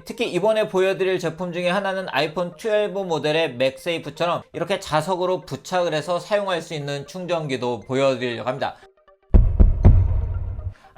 특히 이번에 보여드릴 제품 중에 하나는 아이폰 12 모델의 맥세이프처럼 이렇게 자석으로 부착을 해서 사용할 수 있는 충전기도 보여드리려고 합니다.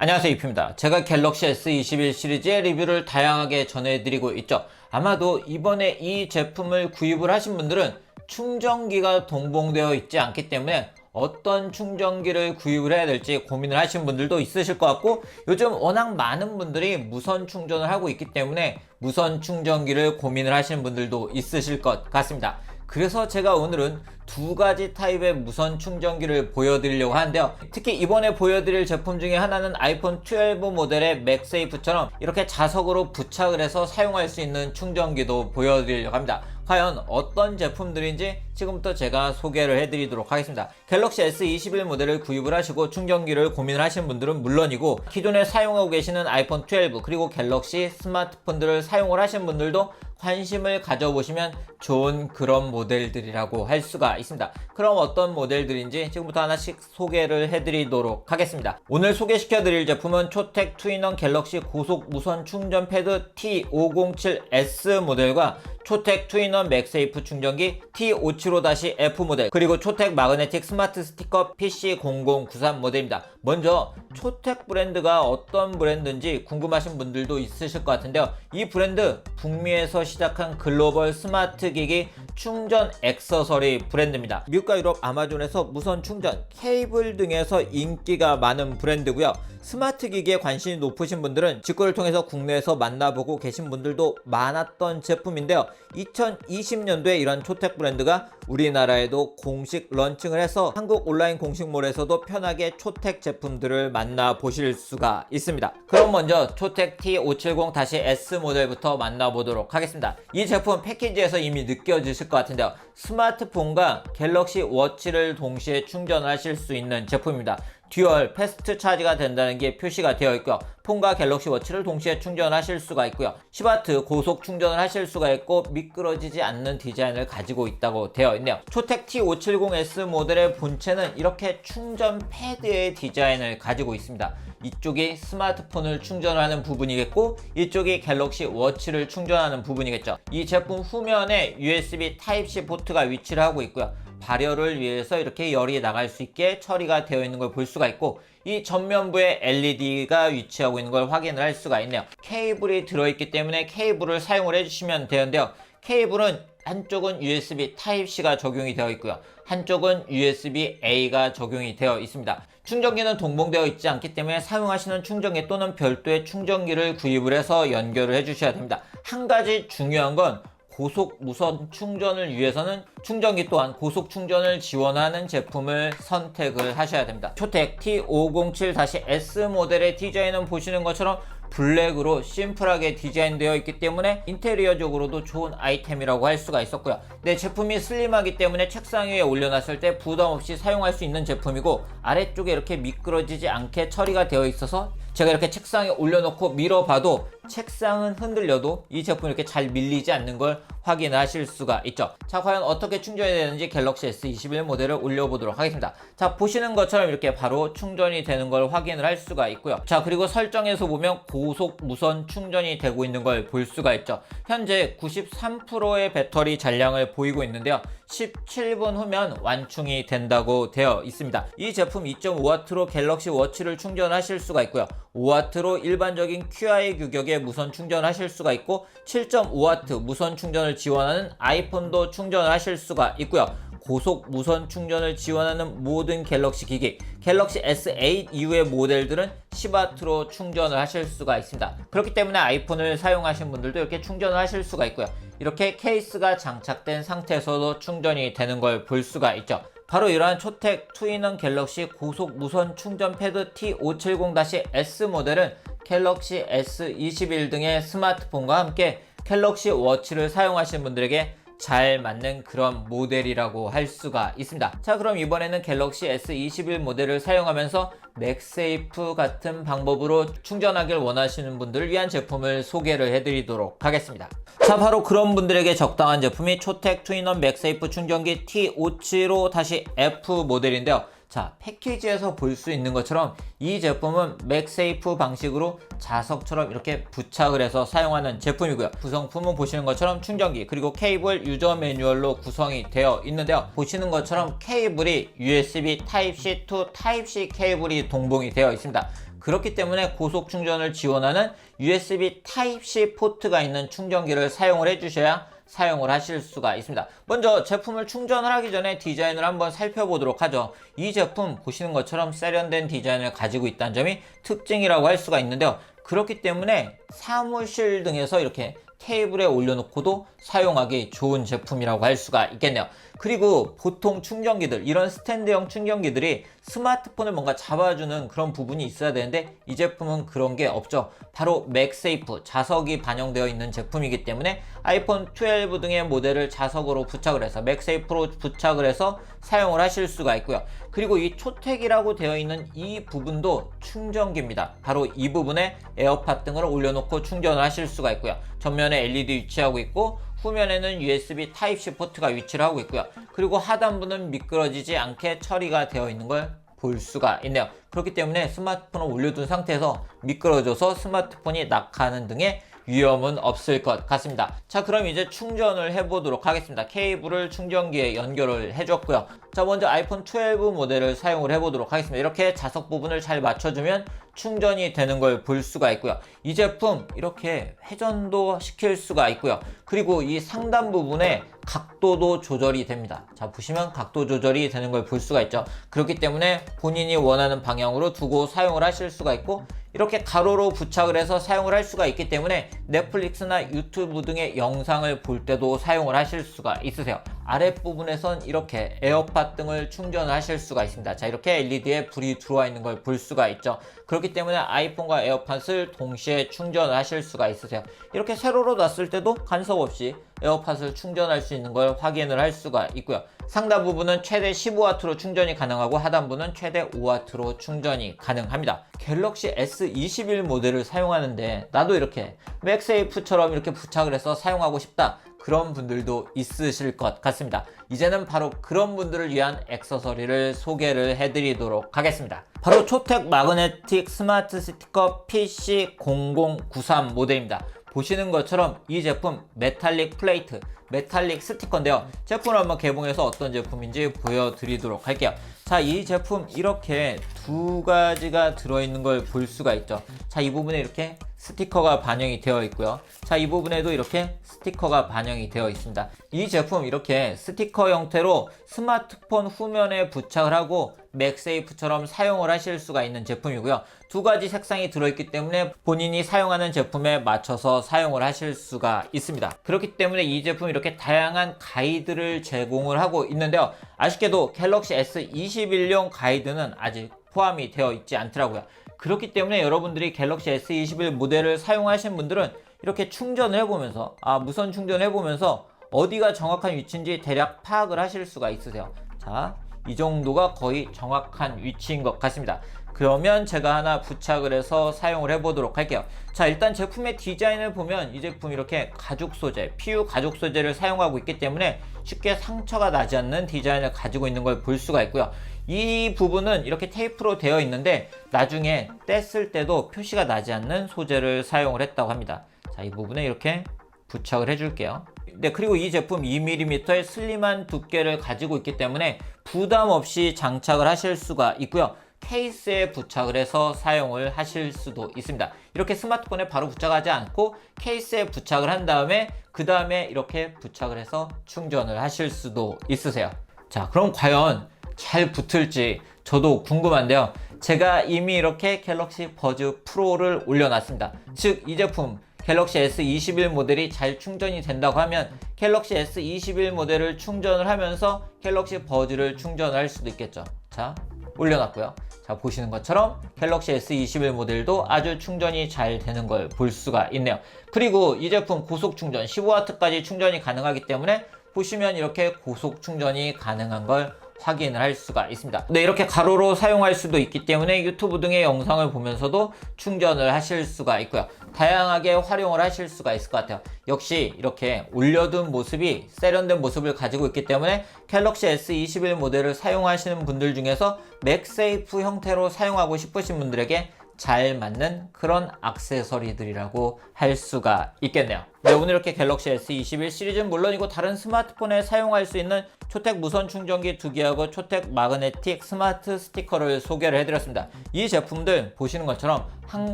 안녕하세요, 이프입니다. 제가 갤럭시 S21 시리즈의 리뷰를 다양하게 전해드리고 있죠. 아마도 이번에 이 제품을 구입을 하신 분들은 충전기가 동봉되어 있지 않기 때문에 어떤 충전기를 구입을 해야 될지 고민을 하신 분들도 있으실 것 같고, 요즘 워낙 많은 분들이 무선 충전을 하고 있기 때문에 무선 충전기를 고민을 하시는 분들도 있으실 것 같습니다. 그래서 제가 오늘은 두 가지 타입의 무선 충전기를 보여드리려고 하는데요. 특히 이번에 보여드릴 제품 중에 하나는 아이폰 12 모델의 맥세이프처럼 이렇게 자석으로 부착을 해서 사용할 수 있는 충전기도 보여드리려고 합니다. 과연 어떤 제품들인지 지금부터 제가 소개를 해드리도록 하겠습니다. 갤럭시 S21 모델을 구입을 하시고 충전기를 고민을 하시는 분들은 물론이고, 기존에 사용하고 계시는 아이폰 12 그리고 갤럭시 스마트폰들을 사용을 하시는 분들도 관심을 가져보시면 좋은 그런 모델들이라고 할 수가 있습니다. 그럼 어떤 모델들인지 지금부터 하나씩 소개를 해드리도록 하겠습니다. 오늘 소개시켜드릴 제품은 초텍 투인원 갤럭시 고속 무선 충전 패드 T507S 모델과 초텍 투인원 맥세이프 충전기 T575-F 모델, 그리고 초텍 마그네틱 스마트 스티커 PC0093 모델입니다. 먼저 초텍 브랜드가 어떤 브랜드인지 궁금하신 분들도 있으실 것 같은데요. 이 브랜드 북미에서 시작한 글로벌 스마트 기기 충전 액세서리 브랜드입니다. 미국과 유럽, 아마존에서 무선 충전, 케이블 등에서 인기가 많은 브랜드고요. 스마트 기기에 관심이 높으신 분들은 직구를 통해서 국내에서 만나보고 계신 분들도 많았던 제품인데요. 2020년도에 이런 초텍 브랜드가 우리나라에도 공식 런칭을 해서 한국 온라인 공식몰에서도 편하게 초텍 제품들을 만나보실 수가 있습니다. 그럼 먼저 초텍 T570-S 모델부터 만나보도록 하겠습니다. 이 제품 패키지에서 이미 느껴지실 것 같은데요. 스마트폰과 갤럭시 워치를 동시에 충전하실 수 있는 제품입니다. 듀얼 패스트 차지가 된다는 게 표시가 되어 있고요. 폰과 갤럭시 워치를 동시에 충전하실 수가 있고요. 10W 고속 충전을 하실 수가 있고 미끄러지지 않는 디자인을 가지고 있다고 되어 있네요. 초텍 T570S 모델의 본체는 이렇게 충전 패드의 디자인을 가지고 있습니다. 이쪽이 스마트폰을 충전하는 부분이겠고, 이쪽이 갤럭시 워치를 충전하는 부분이겠죠. 이 제품 후면에 USB Type-C 포트가 위치를 하고 있고요. 발열을 위해서 이렇게 열이 나갈 수 있게 처리가 되어 있는 걸 볼 수가 있고, 이 전면부에 LED가 위치하고 있는 걸 확인을 할 수가 있네요. 케이블이 들어있기 때문에 케이블을 사용을 해주시면 되는데요. 케이블은 한쪽은 USB Type-C가 적용이 되어 있고요. 한쪽은 USB-A가 적용이 되어 있습니다. 충전기는 동봉되어 있지 않기 때문에 사용하시는 충전기 또는 별도의 충전기를 구입을 해서 연결을 해주셔야 됩니다. 한 가지 중요한 건 고속 무선 충전을 위해서는 충전기 또한 고속 충전을 지원하는 제품을 선택을 하셔야 됩니다. 초텍 T507-S 모델의 디자인은 보시는 것처럼 블랙으로 심플하게 디자인되어 있기 때문에 인테리어적으로도 좋은 아이템이라고 할 수가 있었고요. 네, 제품이 슬림하기 때문에 책상 위에 올려놨을 때 부담 없이 사용할 수 있는 제품이고, 아래쪽에 이렇게 미끄러지지 않게 처리가 되어 있어서 제가 이렇게 책상에 올려놓고 밀어봐도 책상은 흔들려도 이 제품이 이렇게 잘 밀리지 않는 걸 확인하실 수가 있죠. 자, 과연 어떻게 충전이 되는지 갤럭시 S21 모델을 올려보도록 하겠습니다. 자, 보시는 것처럼 이렇게 바로 충전이 되는 걸 확인을 할 수가 있고요. 자, 그리고 설정에서 보면 고속 무선 충전이 되고 있는 걸 볼 수가 있죠. 현재 93%의 배터리 잔량을 보이고 있는데요. 17분 후면 완충이 된다고 되어 있습니다. 이 제품 2.5W로 갤럭시 워치를 충전하실 수가 있고요. 5W로 일반적인 QI 규격의 무선 충전하실 수가 있고, 7.5W 무선 충전을 지원하는 아이폰도 충전을 하실 수가 있고요. 고속 무선 충전을 지원하는 모든 갤럭시 기기, 갤럭시 S8 이후의 모델들은 10W로 충전을 하실 수가 있습니다. 그렇기 때문에 아이폰을 사용하시는 분들도 이렇게 충전을 하실 수가 있고요. 이렇게 케이스가 장착된 상태에서도 충전이 되는 걸 볼 수가 있죠. 바로 이러한 초텍 투인원 갤럭시 고속 무선 충전 패드 T570-S 모델은 갤럭시 S21 등의 스마트폰과 함께 갤럭시 워치를 사용하시는 분들에게 잘 맞는 그런 모델이라고 할 수가 있습니다. 자, 그럼 이번에는 갤럭시 S21 모델을 사용하면서 맥세이프 같은 방법으로 충전하길 원하시는 분들을 위한 제품을 소개를 해드리도록 하겠습니다. 자, 바로 그런 분들에게 적당한 제품이 초텍 투인원 맥세이프 충전기 T575-F 모델인데요. 자, 패키지에서 볼 수 있는 것처럼 이 제품은 맥세이프 방식으로 자석처럼 이렇게 부착을 해서 사용하는 제품이고요. 구성품은 보시는 것처럼 충전기 그리고 케이블 유저 매뉴얼로 구성이 되어 있는데요. 보시는 것처럼 케이블이 USB Type-C to Type-C 케이블이 동봉이 되어 있습니다. 그렇기 때문에 고속 충전을 지원하는 USB Type-C 포트가 있는 충전기를 사용을 해주셔야 사용을 하실 수가 있습니다. 먼저 제품을 충전을 하기 전에 디자인을 한번 살펴보도록 하죠. 이 제품 보시는 것처럼 세련된 디자인을 가지고 있다는 점이 특징이라고 할 수가 있는데요. 그렇기 때문에 사무실 등에서 이렇게 테이블에 올려놓고도 사용하기 좋은 제품이라고 할 수가 있겠네요. 그리고 보통 충전기들, 이런 스탠드형 충전기들이 스마트폰을 뭔가 잡아주는 그런 부분이 있어야 되는데 이 제품은 그런 게 없죠. 바로 맥세이프, 자석이 반영되어 있는 제품이기 때문에 아이폰 12 등의 모델을 자석으로 부착을 해서 맥세이프로 부착을 해서 사용을 하실 수가 있고요. 그리고 이 초택이라고 되어 있는 이 부분도 충전기입니다. 바로 이 부분에 에어팟 등을 올려놓고 충전을 하실 수가 있고요. 전면에 LED 위치하고 있고 후면에는 USB Type-C 포트가 위치를 하고 있고요. 그리고 하단부는 미끄러지지 않게 처리가 되어 있는 걸 볼 수가 있네요. 그렇기 때문에 스마트폰을 올려둔 상태에서 미끄러져서 스마트폰이 낙하하는 등의 위험은 없을 것 같습니다. 자, 그럼 이제 충전을 해보도록 하겠습니다. 케이블을 충전기에 연결을 해줬고요. 자, 먼저 아이폰 12 모델을 사용을 해보도록 하겠습니다. 이렇게 자석 부분을 잘 맞춰주면 충전이 되는 걸 볼 수가 있고요. 이 제품 이렇게 회전도 시킬 수가 있고요. 그리고 이 상단 부분에 각도도 조절이 됩니다. 자, 보시면 각도 조절이 되는 걸 볼 수가 있죠. 그렇기 때문에 본인이 원하는 방향으로 두고 사용을 하실 수가 있고 이렇게 가로로 부착을 해서 사용을 할 수가 있기 때문에 넷플릭스나 유튜브 등의 영상을 볼 때도 사용을 하실 수가 있으세요. 아랫부분에선 이렇게 에어팟 등을 충전을 하실 수가 있습니다. 자, 이렇게 LED에 불이 들어와 있는 걸 볼 수가 있죠. 그렇기 때문에 아이폰과 에어팟을 동시에 충전을 하실 수가 있으세요. 이렇게 세로로 놨을 때도 간섭 없이 에어팟을 충전할 수 있는 걸 확인을 할 수가 있고요. 상단 부분은 최대 15W로 충전이 가능하고 하단부는 최대 5W로 충전이 가능합니다. 갤럭시 S21 모델을 사용하는데 나도 이렇게 맥세이프처럼 이렇게 부착을 해서 사용하고 싶다, 그런 분들도 있으실 것 같습니다. 이제는 바로 그런 분들을 위한 액세서리를 소개를 해드리도록 하겠습니다. 바로 초텍 마그네틱 스마트 스티커 PC0093 모델입니다. 보시는 것처럼 이 제품 메탈릭 플레이트, 메탈릭 스티커인데요. 제품을 한번 개봉해서 어떤 제품인지 보여드리도록 할게요. 자, 이 제품 이렇게 두 가지가 들어있는 걸 볼 수가 있죠. 자, 이 부분에 이렇게 스티커가 반영이 되어 있고요. 자, 이 부분에도 이렇게 스티커가 반영이 되어 있습니다. 이 제품 이렇게 스티커 형태로 스마트폰 후면에 부착을 하고 맥세이프처럼 사용을 하실 수가 있는 제품이고요. 두 가지 색상이 들어있기 때문에 본인이 사용하는 제품에 맞춰서 사용을 하실 수가 있습니다. 그렇기 때문에 이 제품 이렇게 다양한 가이드를 제공을 하고 있는데요. 아쉽게도 갤럭시 S21용 가이드는 아직 포함이 되어 있지 않더라고요. 그렇기 때문에 여러분들이 갤럭시 S21 모델을 사용하신 분들은 이렇게 충전을 해보면서 무선 충전을 해보면서 어디가 정확한 위치인지 대략 파악을 하실 수가 있으세요. 자, 이 정도가 거의 정확한 위치인 것 같습니다. 그러면 제가 하나 부착을 해서 사용을 해보도록 할게요. 자, 일단 제품의 디자인을 보면 이 제품 이렇게 가죽 소재, PU 가죽 소재를 사용하고 있기 때문에 쉽게 상처가 나지 않는 디자인을 가지고 있는 걸 볼 수가 있고요. 이 부분은 이렇게 테이프로 되어 있는데 나중에 뗐을 때도 표시가 나지 않는 소재를 사용을 했다고 합니다. 자, 이 부분에 이렇게 부착을 해줄게요. 네, 그리고 이 제품 2mm의 슬림한 두께를 가지고 있기 때문에 부담 없이 장착을 하실 수가 있고요. 케이스에 부착을 해서 사용을 하실 수도 있습니다. 이렇게 스마트폰에 바로 부착하지 않고 케이스에 부착을 한 다음에 그 다음에 이렇게 부착을 해서 충전을 하실 수도 있으세요. 자, 그럼 과연 잘 붙을지 저도 궁금한데요. 제가 이미 이렇게 갤럭시 버즈 프로를 올려놨습니다. 즉, 이 제품 갤럭시 S21 모델이 잘 충전이 된다고 하면 갤럭시 S21 모델을 충전을 하면서 갤럭시 버즈를 충전할 수도 있겠죠. 자, 올려놨고요. 자, 보시는 것처럼 갤럭시 S21 모델도 아주 충전이 잘 되는 걸 볼 수가 있네요. 그리고 이 제품 고속 충전 15W까지 충전이 가능하기 때문에 보시면 이렇게 고속 충전이 가능한 걸 확인을 할 수가 있습니다. 네, 이렇게 가로로 사용할 수도 있기 때문에 유튜브 등의 영상을 보면서도 충전을 하실 수가 있고요. 다양하게 활용을 하실 수가 있을 것 같아요. 역시 이렇게 올려둔 모습이 세련된 모습을 가지고 있기 때문에 갤럭시 S21 모델을 사용하시는 분들 중에서 맥세이프 형태로 사용하고 싶으신 분들에게 잘 맞는 그런 액세서리들이라고 할 수가 있겠네요. 네, 오늘 이렇게 갤럭시 S21 시리즈는 물론이고 다른 스마트폰에 사용할 수 있는 초택 무선 충전기 2개하고 초택 마그네틱 스마트 스티커를 소개를 해드렸습니다. 이 제품들 보시는 것처럼 한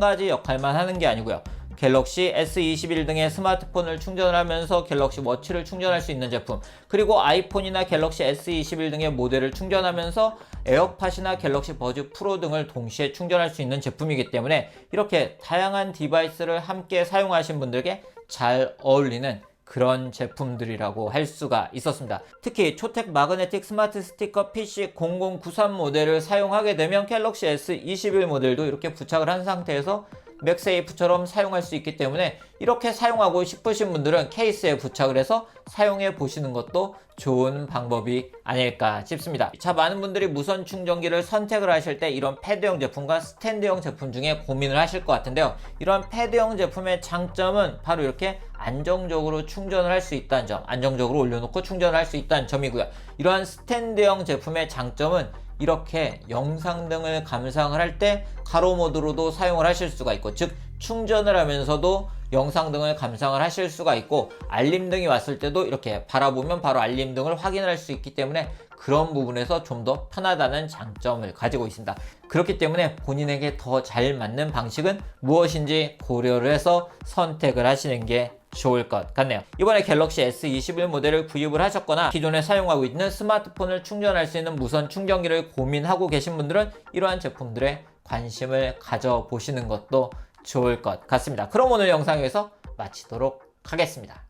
가지 역할만 하는 게 아니고요. 갤럭시 S21 등의 스마트폰을 충전을 하면서 갤럭시 워치를 충전할 수 있는 제품, 그리고 아이폰이나 갤럭시 S21 등의 모델을 충전하면서 에어팟이나 갤럭시 버즈 프로 등을 동시에 충전할 수 있는 제품이기 때문에 이렇게 다양한 디바이스를 함께 사용하신 분들에게 잘 어울리는 그런 제품들이라고 할 수가 있었습니다. 특히 초택 마그네틱 스마트 스티커 PC0093 모델을 사용하게 되면 갤럭시 S21 모델도 이렇게 부착을 한 상태에서 맥세이프처럼 사용할 수 있기 때문에 이렇게 사용하고 싶으신 분들은 케이스에 부착을 해서 사용해 보시는 것도 좋은 방법이 아닐까 싶습니다. 자, 많은 분들이 무선 충전기를 선택을 하실 때 이런 패드형 제품과 스탠드형 제품 중에 고민을 하실 것 같은데요. 이런 패드형 제품의 장점은 바로 이렇게 안정적으로 충전을 할 수 있다는 점, 안정적으로 올려놓고 충전을 할 수 있다는 점이고요. 이러한 스탠드형 제품의 장점은 이렇게 영상 등을 감상을 할 때 가로 모드로도 사용을 하실 수가 있고, 즉 충전을 하면서도 영상 등을 감상을 하실 수가 있고, 알림 등이 왔을 때도 이렇게 바라보면 바로 알림 등을 확인할 수 있기 때문에 그런 부분에서 좀 더 편하다는 장점을 가지고 있습니다. 그렇기 때문에 본인에게 더 잘 맞는 방식은 무엇인지 고려를 해서 선택을 하시는 게 좋을 것 같네요. 이번에 갤럭시 S21 모델을 구입을 하셨거나 기존에 사용하고 있는 스마트폰을 충전할 수 있는 무선 충전기를 고민하고 계신 분들은 이러한 제품들에 관심을 가져보시는 것도 좋을 것 같습니다. 그럼 오늘 영상에서 마치도록 하겠습니다.